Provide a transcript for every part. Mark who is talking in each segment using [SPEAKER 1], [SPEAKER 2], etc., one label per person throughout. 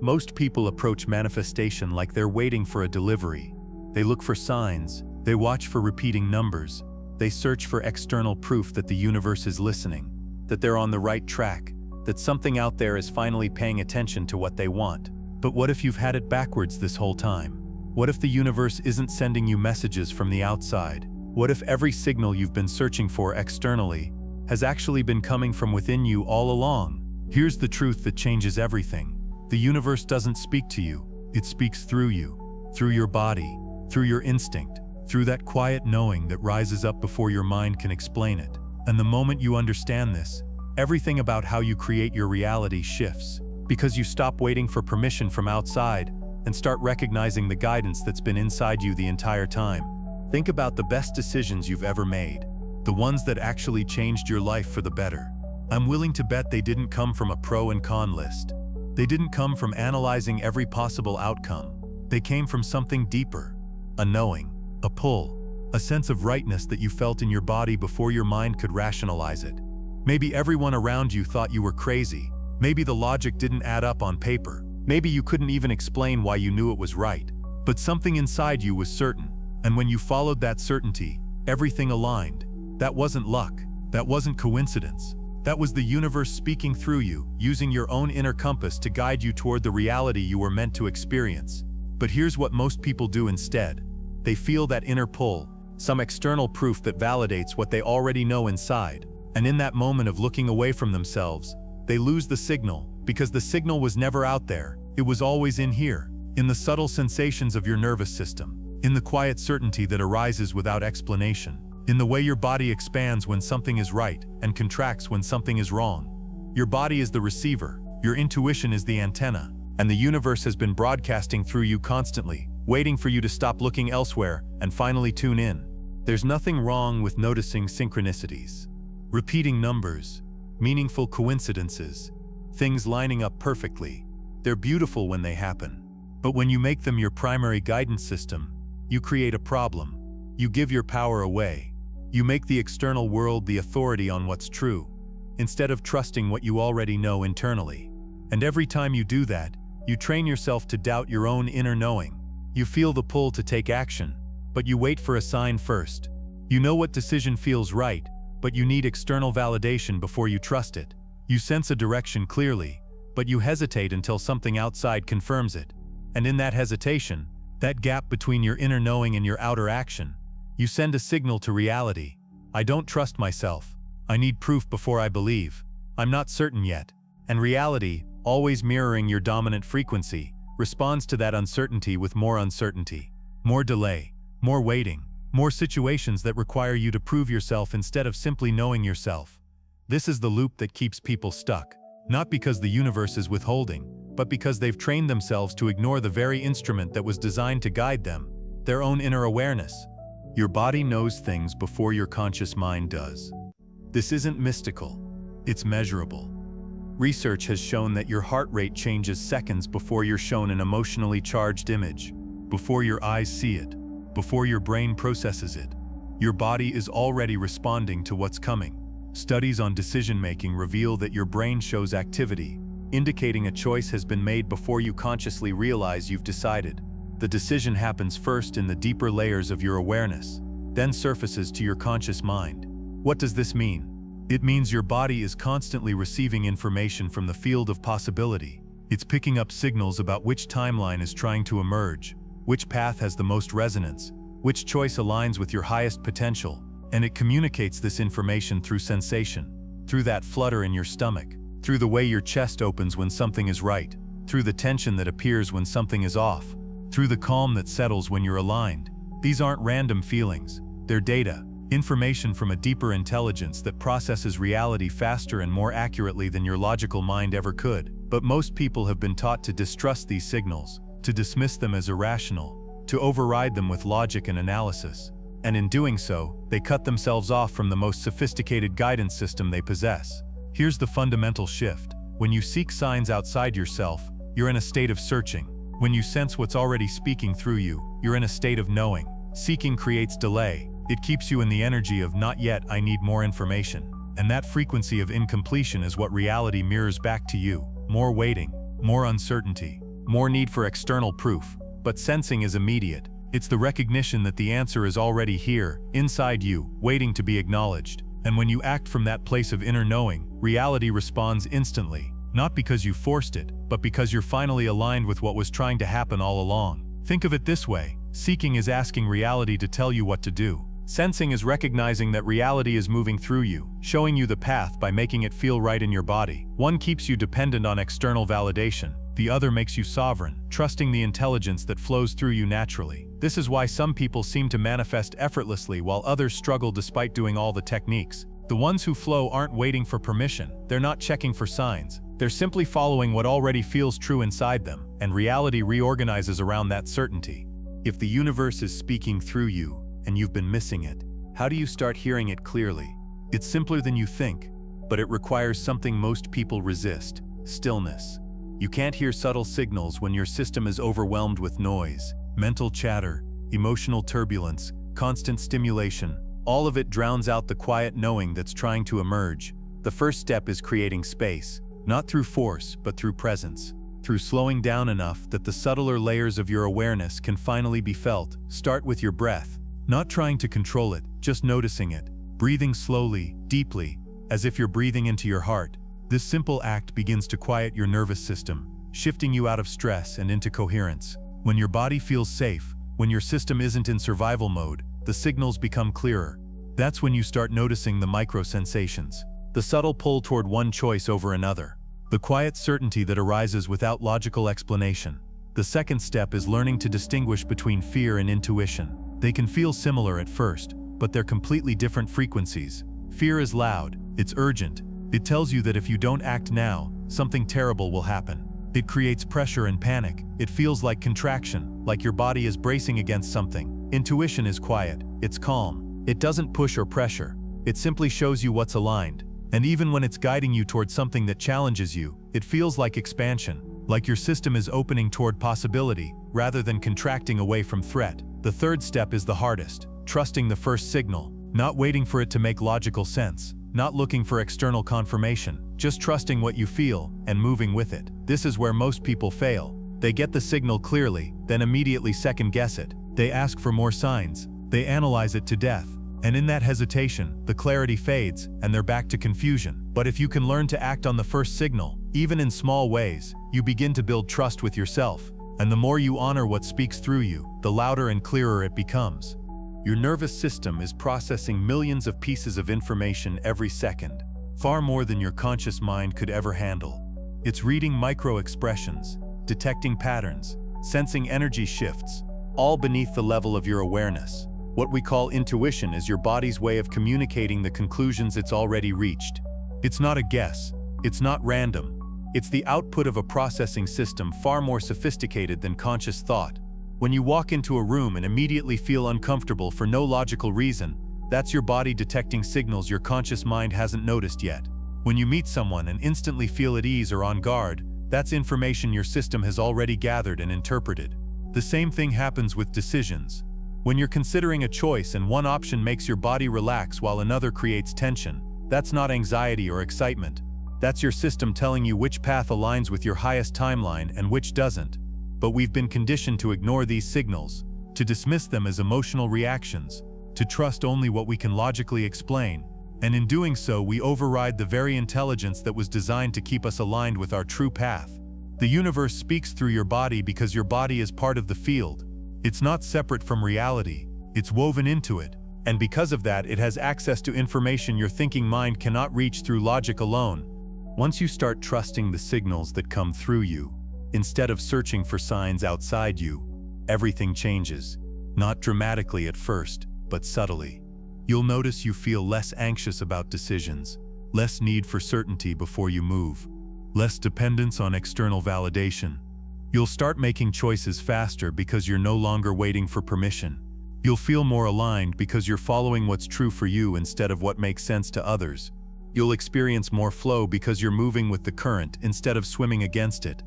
[SPEAKER 1] Most people approach manifestation like they're waiting for a delivery. They look for signs, they watch for repeating numbers, they search for external proof that the universe is listening, that they're on the right track, that something out there is finally paying attention to what they want. But what if you've had it backwards this whole time? What if the universe isn't sending you messages from the outside? What if every signal you've been searching for externally has actually been coming from within you all along? Here's the truth that changes everything. The universe doesn't speak to you, it speaks through you, through your body, through your instinct, through that quiet knowing that rises up before your mind can explain it. And the moment you understand this, everything about how you create your reality shifts, because you stop waiting for permission from outside and start recognizing the guidance that's been inside you the entire time. Think about the best decisions you've ever made, the ones that actually changed your life for the better. I'm willing to bet they didn't come from a pro and con list. They didn't come from analyzing every possible outcome. They came from something deeper, a knowing, a pull, a sense of rightness that you felt in your body before your mind could rationalize it. Maybe everyone around you thought you were crazy. Maybe the logic didn't add up on paper. Maybe you couldn't even explain why you knew it was right. But something inside you was certain, and when you followed that certainty, everything aligned. That wasn't luck. That wasn't coincidence. That was the universe speaking through you, using your own inner compass to guide you toward the reality you were meant to experience. But here's what most people do instead. They feel that inner pull, some external proof that validates what they already know inside. And in that moment of looking away from themselves, they lose the signal, because the signal was never out there. It was always in here, in the subtle sensations of your nervous system, in the quiet certainty that arises without explanation, in the way your body expands when something is right and contracts when something is wrong. Your body is the receiver, your intuition is the antenna, and the universe has been broadcasting through you constantly, waiting for you to stop looking elsewhere and finally tune in. There's nothing wrong with noticing synchronicities. Repeating numbers, meaningful coincidences, things lining up perfectly. They're beautiful when they happen. But when you make them your primary guidance system, you create a problem. You give your power away. You make the external world the authority on what's true, instead of trusting what you already know internally. And every time you do that, you train yourself to doubt your own inner knowing. You feel the pull to take action, but you wait for a sign first. You know what decision feels right, but you need external validation before you trust it. You sense a direction clearly, but you hesitate until something outside confirms it. And in that hesitation, that gap between your inner knowing and your outer action, you send a signal to reality. I don't trust myself. I need proof before I believe. I'm not certain yet. And reality, always mirroring your dominant frequency, responds to that uncertainty with more uncertainty, more delay, more waiting, more situations that require you to prove yourself instead of simply knowing yourself. This is the loop that keeps people stuck, not because the universe is withholding, but because they've trained themselves to ignore the very instrument that was designed to guide them, their own inner awareness. Your body knows things before your conscious mind does. This isn't mystical, it's measurable. Research has shown that your heart rate changes seconds before you're shown an emotionally charged image, before your eyes see it, before your brain processes it. Your body is already responding to what's coming. Studies on decision-making reveal that your brain shows activity, indicating a choice has been made before you consciously realize you've decided. The decision happens first in the deeper layers of your awareness, then surfaces to your conscious mind. What does this mean? It means your body is constantly receiving information from the field of possibility. It's picking up signals about which timeline is trying to emerge, which path has the most resonance, which choice aligns with your highest potential, and it communicates this information through sensation, through that flutter in your stomach, through the way your chest opens when something is right, through the tension that appears when something is off, through the calm that settles when you're aligned. These aren't random feelings, they're data, information from a deeper intelligence that processes reality faster and more accurately than your logical mind ever could. But most people have been taught to distrust these signals, to dismiss them as irrational, to override them with logic and analysis. And in doing so, they cut themselves off from the most sophisticated guidance system they possess. Here's the fundamental shift. When you seek signs outside yourself, you're in a state of searching. When you sense what's already speaking through you, you're in a state of knowing. Seeking creates delay. It keeps you in the energy of not yet, I need more information. And that frequency of incompletion is what reality mirrors back to you. More waiting, more uncertainty, more need for external proof. But sensing is immediate. It's the recognition that the answer is already here, inside you, waiting to be acknowledged. And when you act from that place of inner knowing, reality responds instantly. Not because you forced it, but because you're finally aligned with what was trying to happen all along. Think of it this way: seeking is asking reality to tell you what to do. Sensing is recognizing that reality is moving through you, showing you the path by making it feel right in your body. One keeps you dependent on external validation. The other makes you sovereign, trusting the intelligence that flows through you naturally. This is why some people seem to manifest effortlessly while others struggle despite doing all the techniques. The ones who flow aren't waiting for permission. They're not checking for signs. They're simply following what already feels true inside them, and reality reorganizes around that certainty. If the universe is speaking through you, and you've been missing it, how do you start hearing it clearly? It's simpler than you think, but it requires something most people resist: stillness. You can't hear subtle signals when your system is overwhelmed with noise, mental chatter, emotional turbulence, constant stimulation. All of it drowns out the quiet knowing that's trying to emerge. The first step is creating space, not through force, but through presence. Through slowing down enough that the subtler layers of your awareness can finally be felt. Start with your breath. Not trying to control it, just noticing it. Breathing slowly, deeply, as if you're breathing into your heart. This simple act begins to quiet your nervous system, shifting you out of stress and into coherence. When your body feels safe, when your system isn't in survival mode, the signals become clearer. That's when you start noticing the micro-sensations, the subtle pull toward one choice over another, the quiet certainty that arises without logical explanation. The second step is learning to distinguish between fear and intuition. They can feel similar at first, but they're completely different frequencies. Fear is loud, it's urgent. It tells you that if you don't act now, something terrible will happen. It creates pressure and panic. It feels like contraction, like your body is bracing against something. Intuition is quiet, it's calm. It doesn't push or pressure. It simply shows you what's aligned. And even when it's guiding you toward something that challenges you, it feels like expansion, like your system is opening toward possibility, rather than contracting away from threat. The third step is the hardest: trusting the first signal, not waiting for it to make logical sense, not looking for external confirmation, just trusting what you feel and moving with it. This is where most people fail. They get the signal clearly, then immediately second-guess it. They ask for more signs. They analyze it to death. And in that hesitation, the clarity fades, and they're back to confusion. But if you can learn to act on the first signal, even in small ways, you begin to build trust with yourself. And the more you honor what speaks through you, the louder and clearer it becomes. Your nervous system is processing millions of pieces of information every second, far more than your conscious mind could ever handle. It's reading micro-expressions, detecting patterns, sensing energy shifts, all beneath the level of your awareness. What we call intuition is your body's way of communicating the conclusions it's already reached. It's not a guess. It's not random. It's the output of a processing system far more sophisticated than conscious thought. When you walk into a room and immediately feel uncomfortable for no logical reason, that's your body detecting signals your conscious mind hasn't noticed yet. When you meet someone and instantly feel at ease or on guard, that's information your system has already gathered and interpreted. The same thing happens with decisions. When you're considering a choice and one option makes your body relax while another creates tension, that's not anxiety or excitement. That's your system telling you which path aligns with your highest timeline and which doesn't. But we've been conditioned to ignore these signals, to dismiss them as emotional reactions, to trust only what we can logically explain. And in doing so, we override the very intelligence that was designed to keep us aligned with our true path. The universe speaks through your body because your body is part of the field. It's not separate from reality, it's woven into it. And because of that, it has access to information your thinking mind cannot reach through logic alone. Once you start trusting the signals that come through you, instead of searching for signs outside you, everything changes. Not dramatically at first, but subtly. You'll notice you feel less anxious about decisions, less need for certainty before you move, less dependence on external validation. You'll start making choices faster because you're no longer waiting for permission. You'll feel more aligned because you're following what's true for you instead of what makes sense to others. You'll experience more flow because you're moving with the current instead of swimming against it.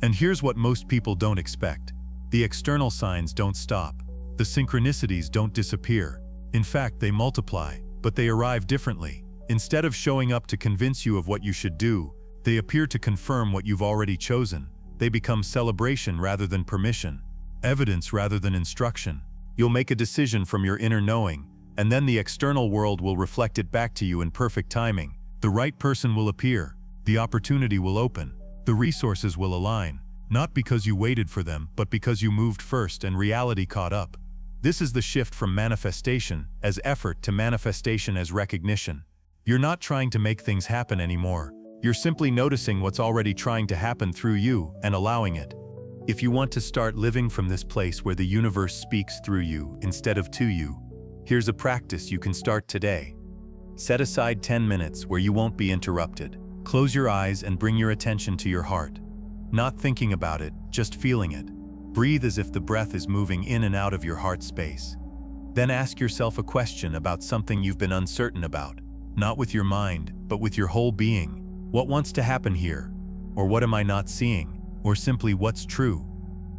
[SPEAKER 1] And here's what most people don't expect. The external signs don't stop. The synchronicities don't disappear. In fact, they multiply, but they arrive differently. Instead of showing up to convince you of what you should do, they appear to confirm what you've already chosen. They become celebration rather than permission, evidence rather than instruction. You'll make a decision from your inner knowing, and then the external world will reflect it back to you in perfect timing. The right person will appear, the opportunity will open, the resources will align, not because you waited for them, but because you moved first and reality caught up. This is the shift from manifestation as effort to manifestation as recognition. You're not trying to make things happen anymore. You're simply noticing what's already trying to happen through you and allowing it. If you want to start living from this place where the universe speaks through you instead of to you, here's a practice you can start today. Set aside 10 minutes where you won't be interrupted. Close your eyes and bring your attention to your heart. Not thinking about it, just feeling it. Breathe as if the breath is moving in and out of your heart space. Then ask yourself a question about something you've been uncertain about. Not with your mind, but with your whole being. What wants to happen here? Or what am I not seeing? Or simply what's true?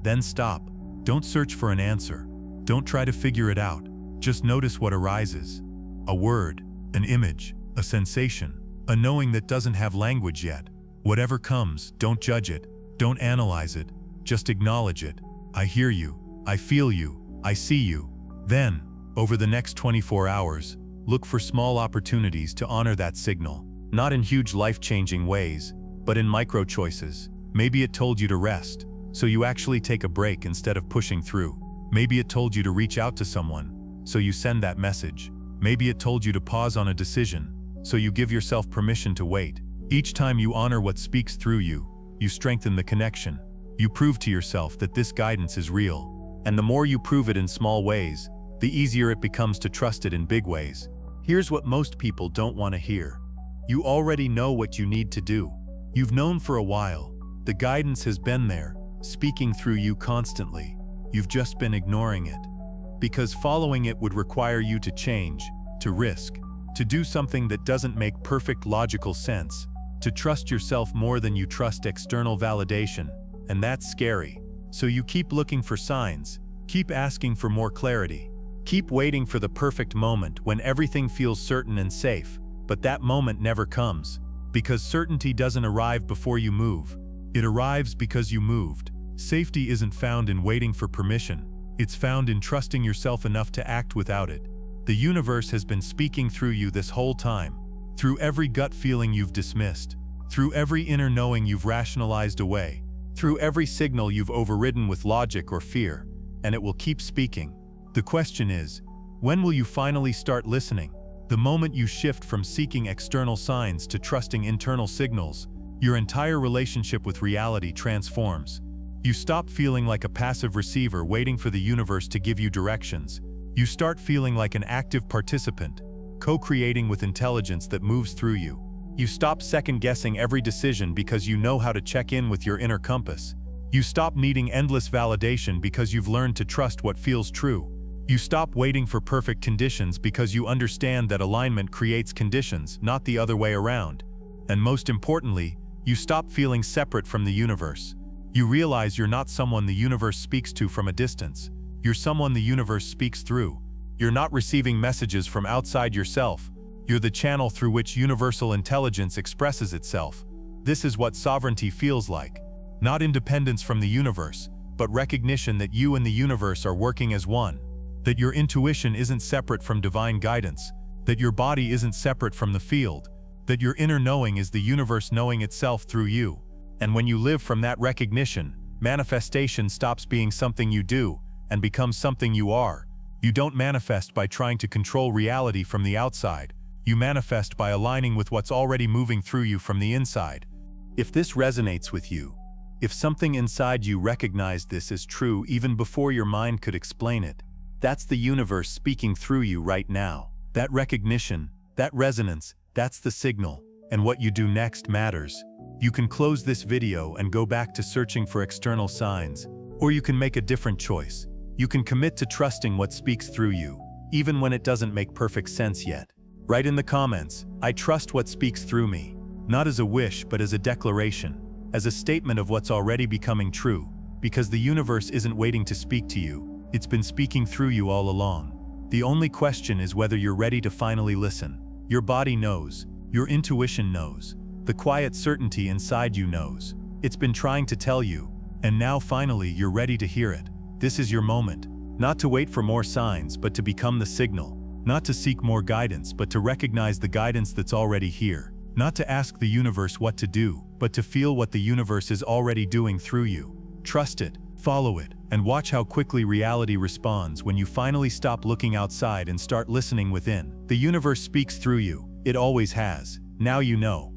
[SPEAKER 1] Then stop. Don't search for an answer. Don't try to figure it out. Just notice what arises. A word, an image, a sensation, a knowing that doesn't have language yet. Whatever comes, don't judge it. Don't analyze it. Just acknowledge it. I hear you. I feel you. I see you. Then, over the next 24 hours, look for small opportunities to honor that signal. Not in huge life-changing ways, but in micro choices. Maybe it told you to rest, so you actually take a break instead of pushing through. Maybe it told you to reach out to someone, so you send that message. Maybe it told you to pause on a decision, so you give yourself permission to wait. Each time you honor what speaks through you, you strengthen the connection. You prove to yourself that this guidance is real. And the more you prove it in small ways, the easier it becomes to trust it in big ways. Here's what most people don't want to hear. You already know what you need to do. You've known for a while. The guidance has been there, speaking through you constantly. You've just been ignoring it. Because following it would require you to change, to risk, to do something that doesn't make perfect logical sense, to trust yourself more than you trust external validation, and that's scary. So you keep looking for signs, keep asking for more clarity, keep waiting for the perfect moment when everything feels certain and safe, but that moment never comes. Because certainty doesn't arrive before you move. It arrives because you moved. Safety isn't found in waiting for permission. It's found in trusting yourself enough to act without it. The universe has been speaking through you this whole time. Through every gut feeling you've dismissed. Through every inner knowing you've rationalized away. Through every signal you've overridden with logic or fear. And it will keep speaking. The question is, when will you finally start listening? The moment you shift from seeking external signs to trusting internal signals, your entire relationship with reality transforms. You stop feeling like a passive receiver waiting for the universe to give you directions. You start feeling like an active participant, co-creating with intelligence that moves through you. You stop second-guessing every decision because you know how to check in with your inner compass. You stop needing endless validation because you've learned to trust what feels true. You stop waiting for perfect conditions because you understand that alignment creates conditions, not the other way around. And most importantly, you stop feeling separate from the universe. You realize you're not someone the universe speaks to from a distance. You're someone the universe speaks through. You're not receiving messages from outside yourself. You're the channel through which universal intelligence expresses itself. This is what sovereignty feels like. Not independence from the universe, but recognition that you and the universe are working as one. That your intuition isn't separate from divine guidance, that your body isn't separate from the field, that your inner knowing is the universe knowing itself through you. And when you live from that recognition, manifestation stops being something you do and becomes something you are. You don't manifest by trying to control reality from the outside. You manifest by aligning with what's already moving through you from the inside. If this resonates with you, if something inside you recognized this as true even before your mind could explain it, that's the universe speaking through you right now. That recognition, that resonance, that's the signal. And what you do next matters. You can close this video and go back to searching for external signs, or you can make a different choice. You can commit to trusting what speaks through you, even when it doesn't make perfect sense yet. Write in the comments, I trust what speaks through me, not as a wish but as a declaration, as a statement of what's already becoming true, because the universe isn't waiting to speak to you. It's been speaking through you all along. The only question is whether you're ready to finally listen. Your body knows. Your intuition knows. The quiet certainty inside you knows. It's been trying to tell you, and now finally you're ready to hear it. This is your moment. Not to wait for more signs, but to become the signal. Not to seek more guidance, but to recognize the guidance that's already here. Not to ask the universe what to do, but to feel what the universe is already doing through you. Trust it, follow it, and watch how quickly reality responds when you finally stop looking outside and start listening within. The universe speaks through you. It always has. Now you know.